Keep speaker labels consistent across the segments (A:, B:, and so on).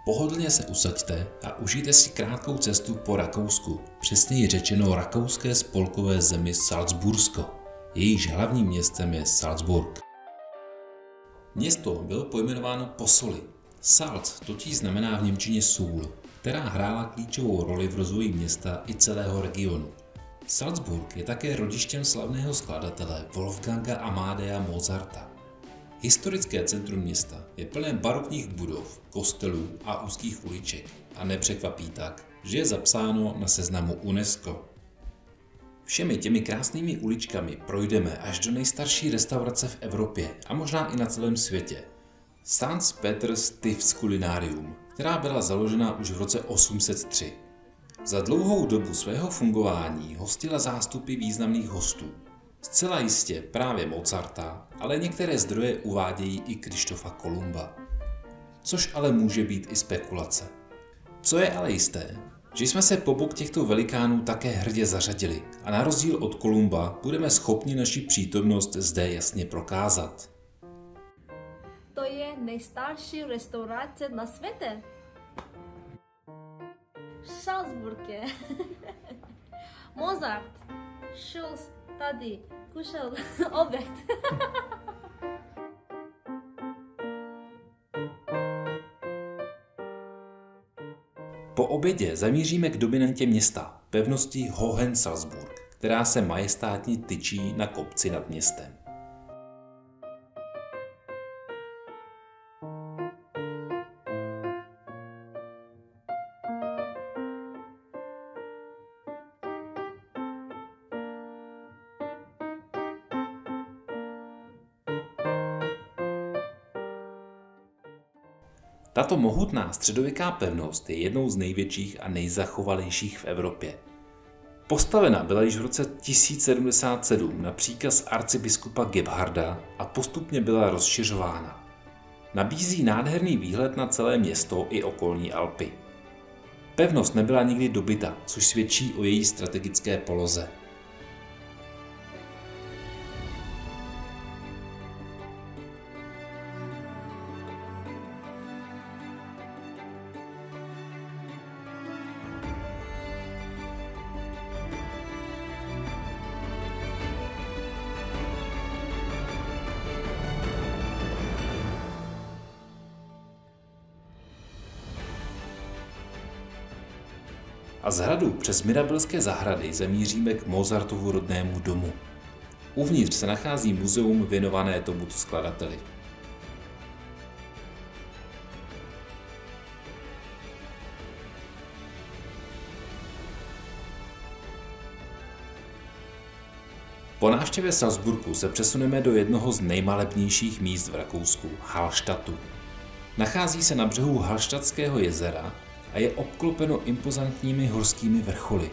A: Pohodlně se usaďte a užijte si krátkou cestu po Rakousku, přesněji řečeno rakouské spolkové zemi Salzbursko. Jejíž hlavním městem je Salzburg. Město bylo pojmenováno po soli. Salz totiž znamená v němčině sůl, která hrála klíčovou roli v rozvoji města i celého regionu. Salzburg je také rodištěm slavného skladatele Wolfganga Amadea Mozarta. Historické centrum města je plné barokních budov, kostelů a úzkých uliček a nepřekvapí tak, že je zapsáno na seznamu UNESCO. Všemi těmi krásnými uličkami projdeme až do nejstarší restaurace v Evropě a možná i na celém světě. St. Peter's Stift's Culinarium, která byla založena už v roce 803. Za dlouhou dobu svého fungování hostila zástupy významných hostů. Zcela jistě právě Mozarta, ale některé zdroje uvádějí i Krištofa Kolumba. Což ale může být i spekulace. Co je ale jisté, že jsme se po bok těchto velikánů také hrdě zařadili a na rozdíl od Kolumba budeme schopni naši přítomnost zde jasně prokázat.
B: To je nejstarší restaurace na světě. Salzburg je. Mozart, Schulz tady kušel oběd.
A: Po obědě zamíříme k dominantě města, pevnosti Hohensalzburg, která se majestátně tyčí na kopci nad městem. Tato mohutná středověká pevnost je jednou z největších a nejzachovalejších v Evropě. Postavena byla již v roce 1077 na příkaz arcibiskupa Gebharda a postupně byla rozšiřována. Nabízí nádherný výhled na celé město i okolní Alpy. Pevnost nebyla nikdy dobyta, což svědčí o její strategické poloze. A z hradu přes Mirabelské zahrady zamíříme k Mozartovu rodnému domu. Uvnitř se nachází muzeum věnované tomuto skladateli. Po návštěvě Salzburgu se přesuneme do jednoho z nejmalebnějších míst v Rakousku, Hallstattu. Nachází se na břehu Hallstattského jezera a je obklopeno impozantními horskými vrcholy.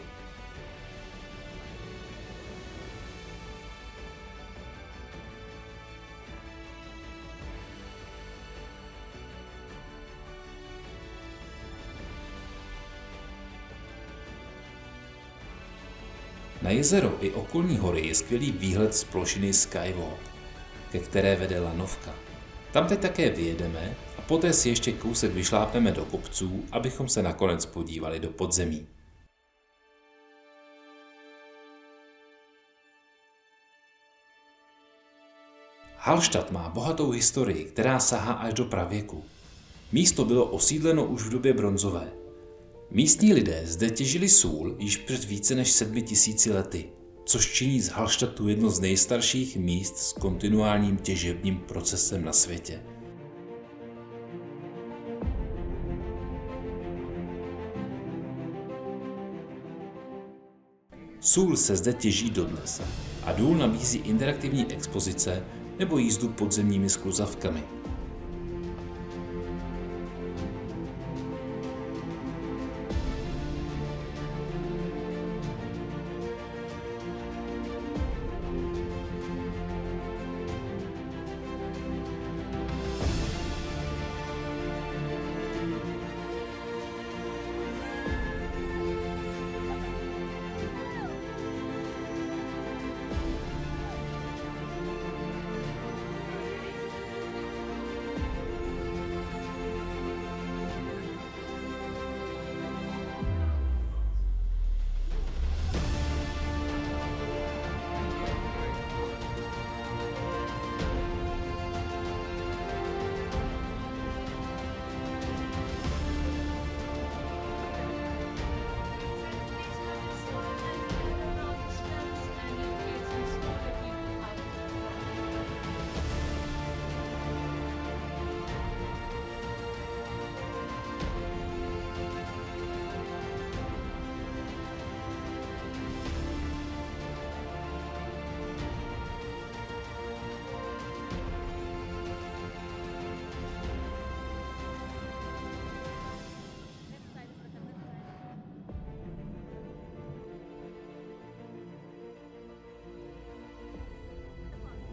A: Na jezero i okolní hory je skvělý výhled z plošiny Skywalk, ke které vede lanovka. Tam teď také vyjedeme a poté si ještě kousek vyšlápneme do kopců, abychom se nakonec podívali do podzemí. Hallstatt má bohatou historii, která sahá až do pravěku. Místo bylo osídleno už v době bronzové. Místní lidé zde těžili sůl již před více než 7000 lety, což činí z Hallstattu jedno z nejstarších míst s kontinuálním těžebním procesem na světě. Sůl se zde těží dodnes a důl nabízí interaktivní expozice nebo jízdu podzemními skluzavkami.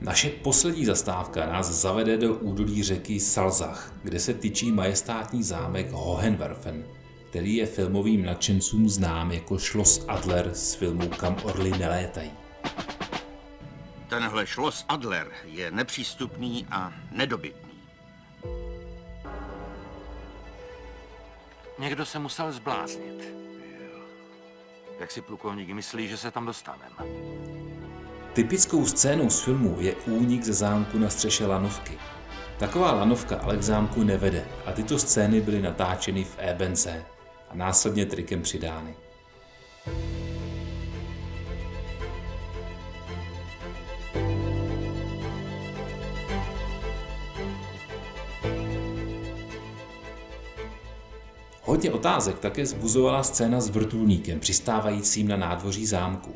A: Naše poslední zastávka nás zavede do údolí řeky Salzach, kde se tyčí majestátní zámek Hohenwerfen, který je filmovým nadšencům znám jako Schloss Adler z filmu Kam orly nelétají.
C: Tenhle Schloss Adler je nepřístupný a nedobytný.
D: Někdo se musel zbláznit. Jak si plukovník myslí, že se tam dostaneme?
A: Typickou scénou z filmu je únik ze zámku na střeše lanovky. Taková lanovka ale k zámku nevede a tyto scény byly natáčeny v Ebence a následně trikem přidány. Hodně otázek také vzbuzovala scéna s vrtulníkem přistávajícím na nádvoří zámku.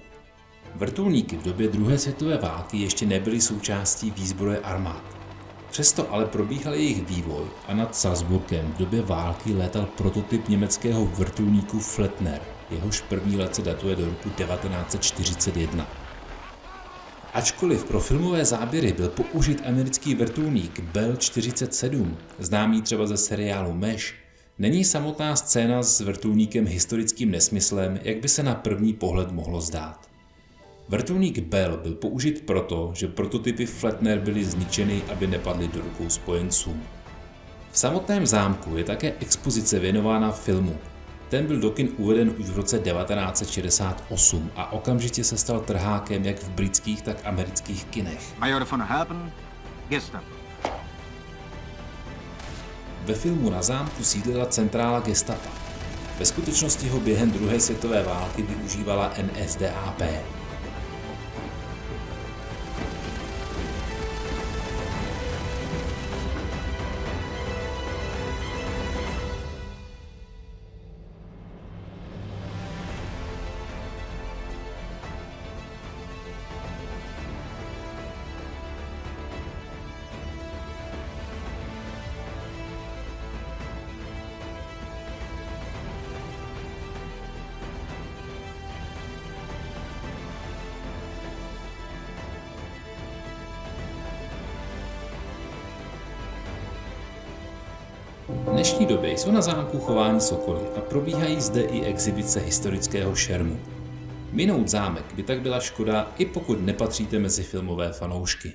A: Vrtulníky v době druhé světové války ještě nebyly součástí výzbroje armád. Přesto ale probíhal jejich vývoj a nad Salzburgem v době války létal prototyp německého vrtulníku Flettner, jehož první let se datuje do roku 1941. Ačkoliv pro filmové záběry byl použit americký vrtulník Bell 47, známý třeba ze seriálu Mesh, není samotná scéna s vrtulníkem historickým nesmyslem, jak by se na první pohled mohlo zdát. Vrtulník Bell byl použit proto, že prototypy Flettner byly zničeny, aby nepadly do rukou spojenců. V samotném zámku je také expozice věnována filmu. Ten byl do kin uveden už v roce 1968 a okamžitě se stal trhákem jak v britských, tak amerických kinech.
C: Major von Herpen, Gestapo.
A: Ve filmu na zámku sídlila centrála gestapa. Ve skutečnosti ho během druhé světové války využívala NSDAP. V dnešní době jsou na zámku chováni sokoly a probíhají zde i exibice historického šermu. Minout zámek by tak byla škoda, i pokud nepatříte mezi filmové fanoušky.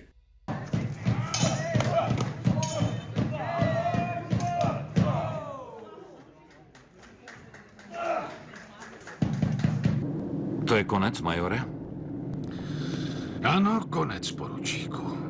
D: To je konec, majore?
E: Ano, konec, poručíku.